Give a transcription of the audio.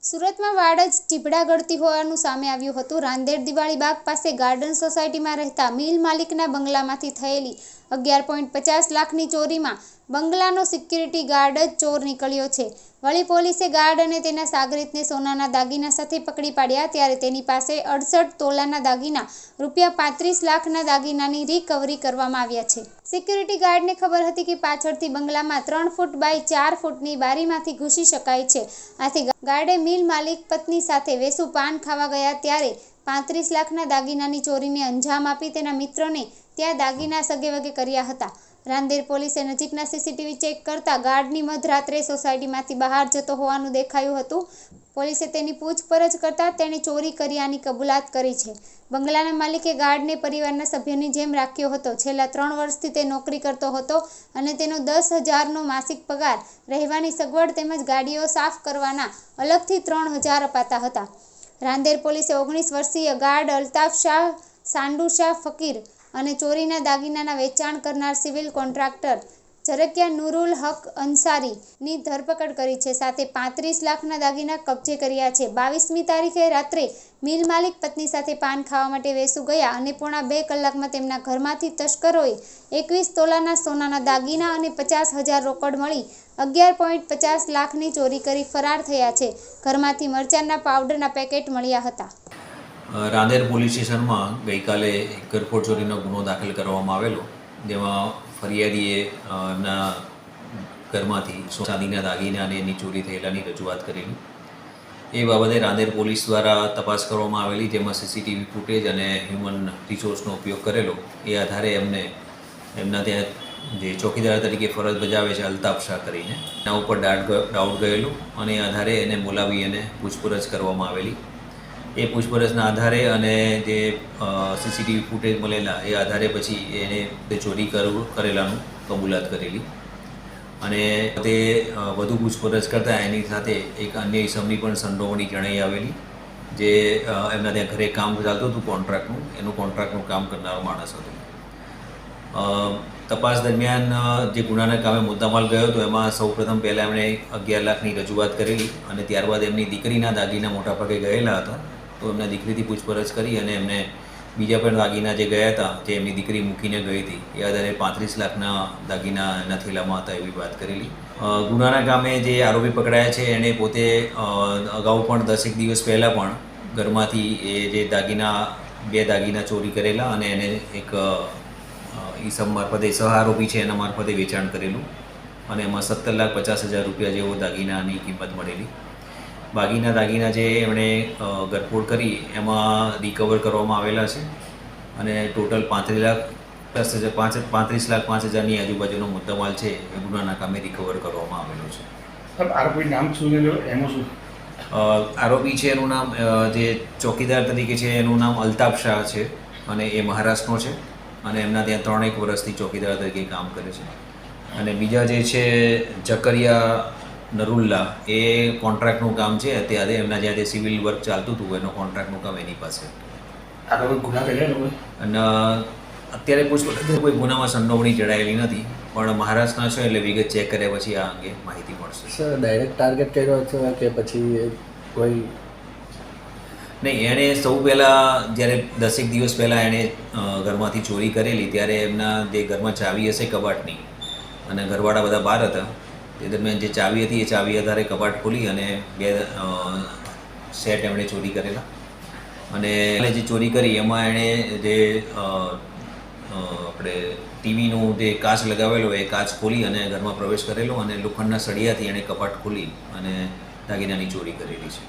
સુરતમાં વાડ જ ટીપડા ગળતી હોવાનું સામે આવ્યું હતું। રાંદેર દિવાળી બાગ પાસે ગાર્ડન સોસાયટીમાં રહેતા મિલ માલિકના બંગલામાંથી થયેલી 11.50 લાખની ચોરીમાં બંગલાનો સિક્યુરિટી ગાર્ડ જ ચોર નીકળ્યો છે। વળી પોલીસે ગાર્ડ અને તેના સાગરીતને સોનાના દાગીના સાથે પકડી પાડ્યા, ત્યારે તેની પાસે 68 તોલાના દાગીના ₹35 લાખના દાગીનાની રિકવરી કરવામાં આવ્યા છે। સિક્યુરિટી ગાર્ડને ખબર હતી કે પાછળથી બંગલામાં 3 ફૂટ બાય 4 ફૂટની બારીમાંથી ઘૂસી શકાય છે, આથી ગાર્ડે મિલ માલિક પત્ની સાથે વેસુ પાન ખાવા ગયા ત્યારે 35 લાખના દાગીનાની ચોરીને અંજામ આપી તેના મિત્રને ત્યાં દાગીના સગેવગે કર્યા હતા। રાંદેર પોલીસે નજીકના સીસીટીવી ચેક કરતા ગાર્ડની મધરાત્રે સોસાયટીમાંથી બહાર જતો હોવાનું દેખાયું હતું। પોલીસે તેની પૂછપરછ કરતા તેણે ચોરી કર્યાની કબૂલાત કરી છે। બંગલાના માલિકે ગાર્ડને પરિવારના સભ્યની જેમ રાખ્યો હતો। છેલ્લા 3 વર્ષથી તે નોકરી કરતો હતો અને તેનો 10,000નો માસિક પગાર, રહેવાની સગવડ તેમજ ગાડીઓ સાફ કરવાના અલગથી 3,000 અપાતા હતા। રાંદેર પોલીસે 19 વર્ષીય ગાર્ડ અલ્તાફ શાહ, સાંડુ શાહ ફકીર અને ચોરીના દાગીનાના વેચાણ કરનાર સિવિલ કોન્ટ્રાક્ટર ઝરકિયા નુરુલ હક અંસારીની ધરપકડ કરી છે, સાથે 35 લાખના દાગીના કબજે કર્યા છે। 22મી તારીખે રાત્રે મિલ માલિક પત્ની સાથે પાન ખાવા માટે વેસુ ગયા અને પોણા 2 કલાકમાં તેમના ઘરમાંથી તસ્કરોએ 21 તોલાના સોનાના દાગીના અને 50,000 રોકડ મળી 11.50 લાખની ચોરી કરી ફરાર થયા છે। ઘરમાંથી મરચાંના પાવડરના પેકેટ મળ્યા હતા। રાંદેર પોલીસ સ્ટેશનમાં ગઈકાલે ઘરફોડ ચોરીનો ગુનો દાખલ કરવામાં આવેલો, જેમાં ફરિયાદીએ એમના ઘરમાંથી ચાંદીના દાગીના અને એની ચોરી થયેલાની રજૂઆત કરેલી। એ બાબતે રાંદેર પોલીસ દ્વારા તપાસ કરવામાં આવેલી, જેમાં સીસીટીવી ફૂટેજ અને હ્યુમન રિસોર્સનો ઉપયોગ કરેલો। એ આધારે એમના ત્યાં જે ચોકીદાર તરીકે ફરજ બજાવે છે અલ્તાફ શાહ કરીને, એના ઉપર ડાઉટ ગયેલું અને એ આધારે એને બોલાવી અને પૂછપરછ કરવામાં આવેલી। એ પૂછપરછના આધારે અને જે સીસીટીવી ફૂટેજ મળેલા એ આધારે પછી એને તે ચોરી કરેલાનું કબૂલાત કરેલી અને તે વધુ પૂછપરછ કરતાં એની સાથે એક અન્ય ઇસમની પણ સંડોવણી જણાઈ આવેલી, જે એમના ત્યાં ઘરે કામ ચાલતું હતું કોન્ટ્રાક્ટનું, એનું કોન્ટ્રાક્ટનું કામ કરનારો માણસ હતો। તપાસ દરમિયાન જે ગુનાના કામે મુદ્દામાલ ગયો હતો એમાં સૌપ્રથમ પહેલાં એમણે 11 લાખની રજૂઆત કરેલી અને ત્યારબાદ એમની દીકરીના દાગીના મોટાભાગે ગયેલા હતા, તો એમના દીકરીથી પૂછપરછ કરી અને એમને બીજા પણ દાગીના જે ગયા હતા, જે એમની દીકરી મૂકીને ગઈ હતી, એ આધારે 35 લાખના દાગીના એના થેલામાં હતા એવી વાત કરેલી। ગુનાના કામે જે આરોપી પકડાયા છે એણે પોતે અગાઉ પણ 10 દિવસ પહેલાં પણ ઘરમાંથી એ જે બે દાગીના ચોરી કરેલા અને એને એક ઈસમ મારફતે સહ આરોપી છે એના મારફતે વેચાણ કરેલું અને એમાં 17,50,000 રૂપિયા જેવો દાગીનાની કિંમત મળેલી। બાકીના દાગીના જે એમણે ઘરફોડ કરી એમાં રિકવર કરવામાં આવેલા છે અને ટોટલ 35,05,000ની આજુબાજુનો મુદ્દામાલ છે એ ગુનાના કામે રિકવર કરવામાં આવેલો છે। આરોપી નામ શું એનું શું? આરોપી છે એનું નામ, જે ચોકીદાર તરીકે છે એનું નામ અલ્તાફ શાહ છે અને એ મહારાષ્ટ્રનો છે અને એમના ત્યાં 3 વર્ષથી ચોકીદાર તરીકે કામ કરે છે। અને બીજા જે છે ઝકરિયા નરુલ્લા, એ કોન્ટ્રાક્ટનું કામ છે, અત્યારે એમના જ્યાં તે સિવિલ વર્ક ચાલતું હતું એનું કોન્ટ્રાક્ટનું કામ એની પાસે। અને અત્યારે પૂછપરછ કોઈ ગુનામાં સંડોવણી જણાયેલી નથી, પણ મહારાષ્ટ્રના છે એટલે વિગત ચેક કર્યા પછી આ અંગે માહિતી મળશે। સર, ડાયરેક્ટ ટાર્ગેટ કર્યો હતો કે પછી કોઈ? નહીં, એણે સૌ પહેલાં જ્યારે 10 દિવસ પહેલાં એણે ઘરમાંથી ચોરી કરેલી ત્યારે એમના જે ઘરમાં ચાવી હશે કબાટની અને ઘરવાળા બધા બહાર હતા, તે દરમિયાન જે ચાવી હતી એ ચાવી આધારે કબાટ ખોલી અને 2 સેટ એમણે ચોરી કરેલા અને જે ચોરી કરી એમાં એણે જે આપણે ટીવીનું જે કાચ લગાવેલો એ કાચ ખોલી અને ઘરમાં પ્રવેશ કરેલો અને લોખંડના સળિયાથી એણે કબાટ ખોલી અને દાગીનાની ચોરી કરેલી છે।